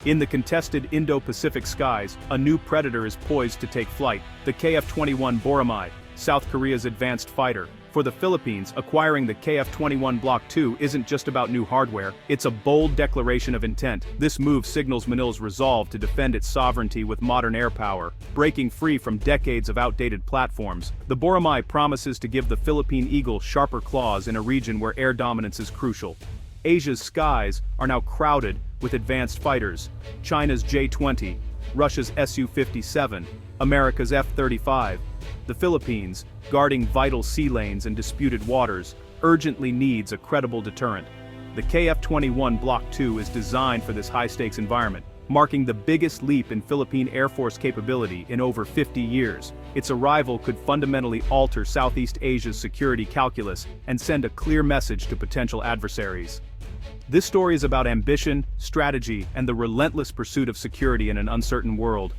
In the contested Indo-Pacific skies, a new predator is poised to take flight, the KF-21 Boramae, South Korea's advanced fighter. For the Philippines, acquiring the KF-21 Block 2 isn't just about new hardware, it's a bold declaration of intent. This move signals Manila's resolve to defend its sovereignty with modern air power. Breaking free from decades of outdated platforms, the Boramae promises to give the Philippine Eagle sharper claws in a region where air dominance is crucial. Asia's skies are now crowded with advanced fighters: China's J-20, Russia's Su-57, America's F-35. The Philippines, guarding vital sea lanes and disputed waters, urgently needs a credible deterrent. The KF-21 Block 2 is designed for this high-stakes environment, marking the biggest leap in Philippine Air Force capability in over 50 years. Its arrival could fundamentally alter Southeast Asia's security calculus and send a clear message to potential adversaries. This story is about ambition, strategy, and the relentless pursuit of security in an uncertain world.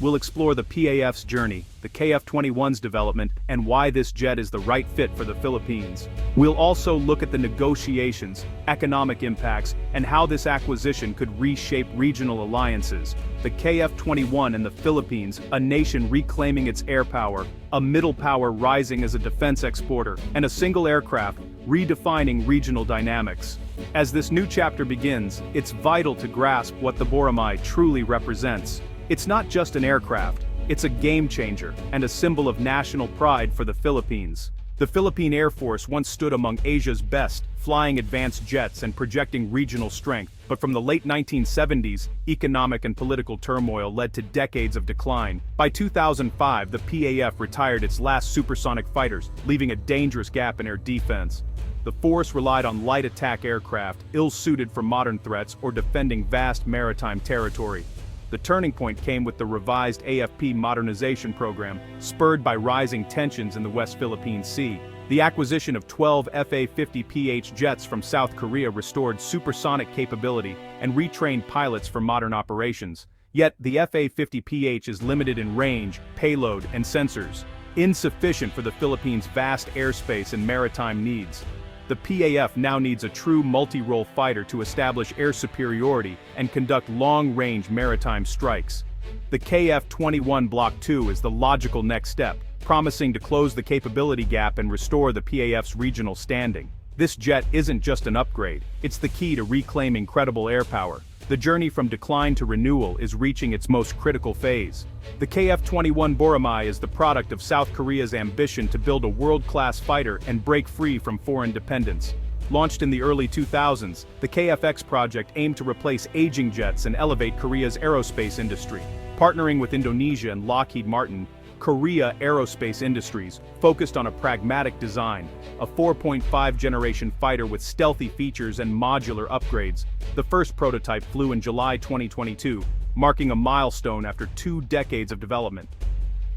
We'll explore the PAF's journey, the KF-21's development, and why this jet is the right fit for the Philippines. We'll also look at the negotiations, economic impacts, and how this acquisition could reshape regional alliances. The KF-21 and the Philippines, a nation reclaiming its air power, a middle power rising as a defense exporter, and a single aircraft redefining regional dynamics. As this new chapter begins, it's vital to grasp what the Boramae truly represents. It's not just an aircraft, it's a game changer and a symbol of national pride for the Philippines. The Philippine Air Force once stood among Asia's best, flying advanced jets and projecting regional strength, but from the late 1970s, economic and political turmoil led to decades of decline. By 2005, the PAF retired its last supersonic fighters, leaving a dangerous gap in air defense. The force relied on light attack aircraft, ill-suited for modern threats or defending vast maritime territory. The turning point came with the revised AFP modernization program, spurred by rising tensions in the West Philippine Sea. The acquisition of 12 FA-50PH jets from South Korea restored supersonic capability and retrained pilots for modern operations. Yet, the FA-50PH is limited in range, payload, and sensors, insufficient for the Philippines' vast airspace and maritime needs. The PAF now needs a true multi-role fighter to establish air superiority and conduct long-range maritime strikes. The KF-21 Block 2 is the logical next step, promising to close the capability gap and restore the PAF's regional standing. This jet isn't just an upgrade, it's the key to reclaiming credible air power. The journey from decline to renewal is reaching its most critical phase. The KF-21 Boramae is the product of South Korea's ambition to build a world-class fighter and break free from foreign dependence. Launched in the early 2000s, the KFX project aimed to replace aging jets and elevate Korea's aerospace industry. Partnering with Indonesia and Lockheed Martin, Korea Aerospace Industries focused on a pragmatic design, a 4.5 generation fighter with stealthy features and modular upgrades. The first prototype flew in July 2022, marking a milestone after 2 decades of development.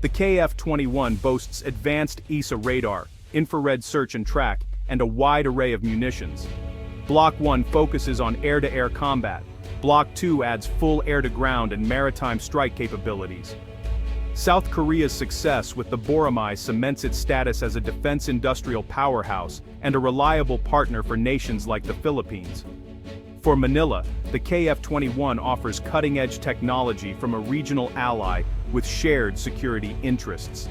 The KF-21 boasts advanced ESA radar, infrared search and track, and a wide array of munitions. Block 1 focuses on air-to-air combat. Block 2 adds full air-to-ground and maritime strike capabilities. South Korea's success with the Boramae cements its status as a defense industrial powerhouse and a reliable partner for nations like the Philippines. For Manila, the KF-21 offers cutting-edge technology from a regional ally with shared security interests.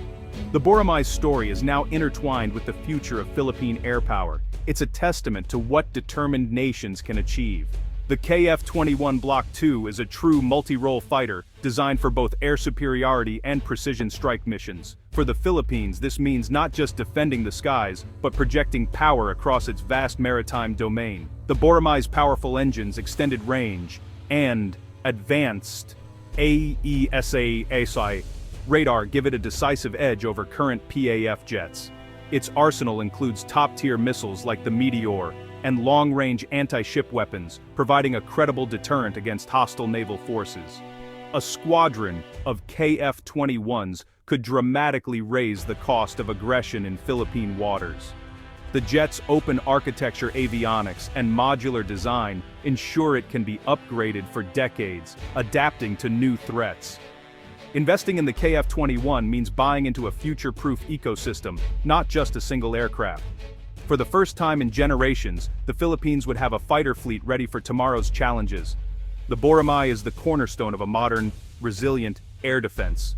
The Boramae's story is now intertwined with the future of Philippine air power. It's a testament to what determined nations can achieve. The KF-21 Block 2 is a true multi-role fighter, designed for both air superiority and precision strike missions. For the Philippines, this means not just defending the skies, but projecting power across its vast maritime domain. The Boramae's powerful engines, extended range, and advanced AESA radar give it a decisive edge over current PAF jets. Its arsenal includes top-tier missiles like the Meteor, and long-range anti-ship weapons, providing a credible deterrent against hostile naval forces. A squadron of KF-21s could dramatically raise the cost of aggression in Philippine waters. The jet's open architecture avionics and modular design ensure it can be upgraded for decades, adapting to new threats. Investing in the KF-21 means buying into a future-proof ecosystem, not just a single aircraft. For the first time in generations, the Philippines would have a fighter fleet ready for tomorrow's challenges. The Boramae is the cornerstone of a modern, resilient air defense.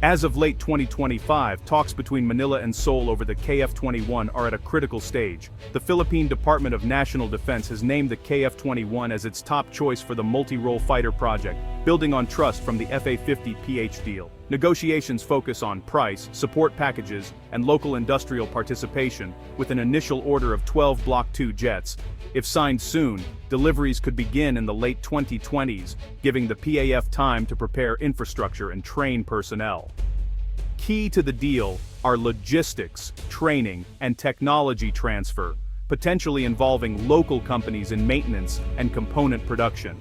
As of late 2025, talks between Manila and Seoul over the KF-21 are at a critical stage. The Philippine Department of National Defense has named the KF-21 as its top choice for the multi-role fighter project, building on trust from the FA-50PH deal. Negotiations focus on price, support packages, and local industrial participation, with an initial order of 12 Block II jets. If signed soon, deliveries could begin in the late 2020s, giving the PAF time to prepare infrastructure and train personnel. Key to the deal are logistics, training, and technology transfer, potentially involving local companies in maintenance and component production.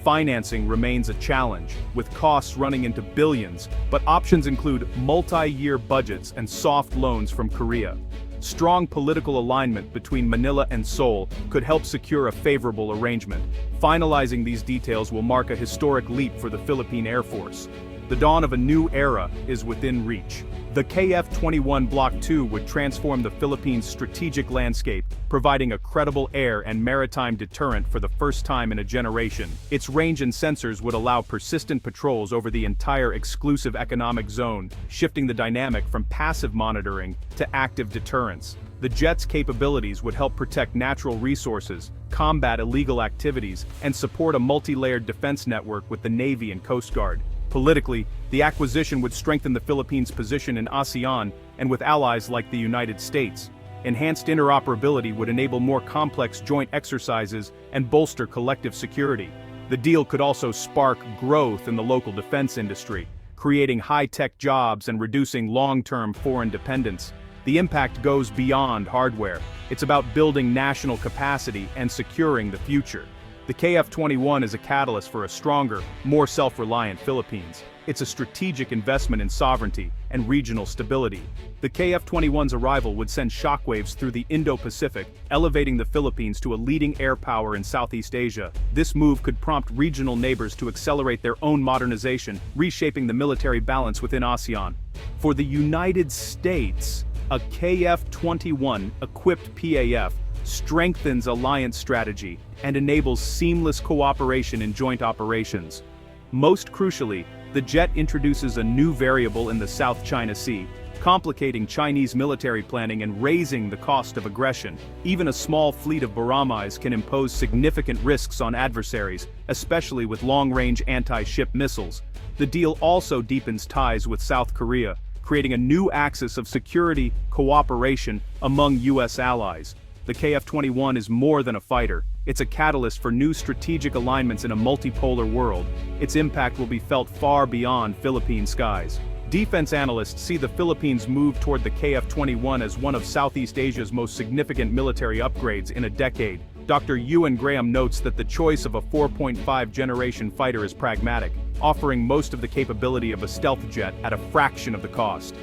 Financing remains a challenge, with costs running into billions, but options include multi-year budgets and soft loans from Korea. Strong political alignment between Manila and Seoul could help secure a favorable arrangement. Finalizing these details will mark a historic leap for the Philippine Air Force. The dawn of a new era is within reach. The KF-21 Block II would transform the Philippines' strategic landscape, providing a credible air and maritime deterrent for the first time in a generation. Its range and sensors would allow persistent patrols over the entire exclusive economic zone, shifting the dynamic from passive monitoring to active deterrence. The jet's capabilities would help protect natural resources, combat illegal activities, and support a multi-layered defense network with the Navy and Coast Guard. Politically, the acquisition would strengthen the Philippines' position in ASEAN and with allies like the United States. Enhanced interoperability would enable more complex joint exercises and bolster collective security. The deal could also spark growth in the local defense industry, creating high-tech jobs and reducing long-term foreign dependence. The impact goes beyond hardware. It's about building national capacity and securing the future. The KF-21 is a catalyst for a stronger, more self-reliant Philippines. It's a strategic investment in sovereignty and regional stability. The KF-21's arrival would send shockwaves through the Indo-Pacific, elevating the Philippines to a leading air power in Southeast Asia. This move could prompt regional neighbors to accelerate their own modernization, reshaping the military balance within ASEAN. For the United States, a KF-21-equipped PAF strengthens alliance strategy and enables seamless cooperation in joint operations. Most crucially, the jet introduces a new variable in the South China Sea, complicating Chinese military planning and raising the cost of aggression. Even a small fleet of Boramaes can impose significant risks on adversaries, especially with long-range anti-ship missiles. The deal also deepens ties with South Korea, creating a new axis of security cooperation among U.S. allies. The KF-21 is more than a fighter. It's a catalyst for new strategic alignments in a multipolar world. Its impact will be felt far beyond Philippine skies. Defense analysts see the Philippines' move toward the KF-21 as one of Southeast Asia's most significant military upgrades in a decade. Dr. Ewan Graham notes that the choice of a 4.5-generation fighter is pragmatic, offering most of the capability of a stealth jet at a fraction of the cost.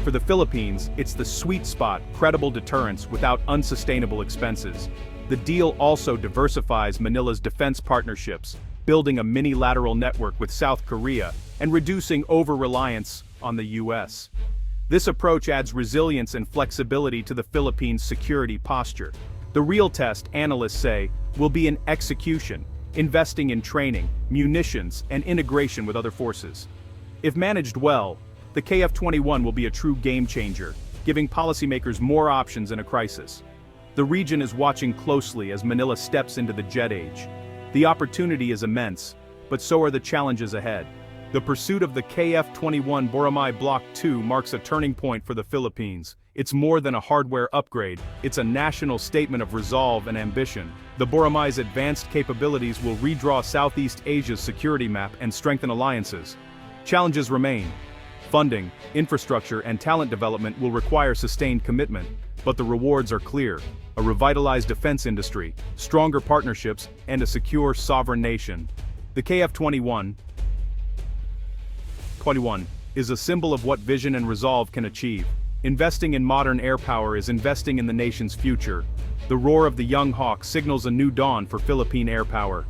For the Philippines, it's the sweet spot, credible deterrence without unsustainable expenses. The deal also diversifies Manila's defense partnerships, building a mini-lateral network with South Korea and reducing over-reliance on the U.S. This approach adds resilience and flexibility to the Philippines' security posture. The real test, analysts say, will be in execution, investing in training, munitions, and integration with other forces. If managed well, the KF-21 will be a true game-changer, giving policymakers more options in a crisis. The region is watching closely as Manila steps into the jet age. The opportunity is immense, but so are the challenges ahead. The pursuit of the KF-21 Boramae Block II marks a turning point for the Philippines. It's more than a hardware upgrade, it's a national statement of resolve and ambition. The Boramae's advanced capabilities will redraw Southeast Asia's security map and strengthen alliances. Challenges remain. Funding, infrastructure, and talent development will require sustained commitment, but the rewards are clear: a revitalized defense industry, stronger partnerships, and a secure sovereign nation. The KF-21 is a symbol of what vision and resolve can achieve. Investing in modern air power is investing in the nation's future. The roar of the young hawk signals a new dawn for Philippine air power.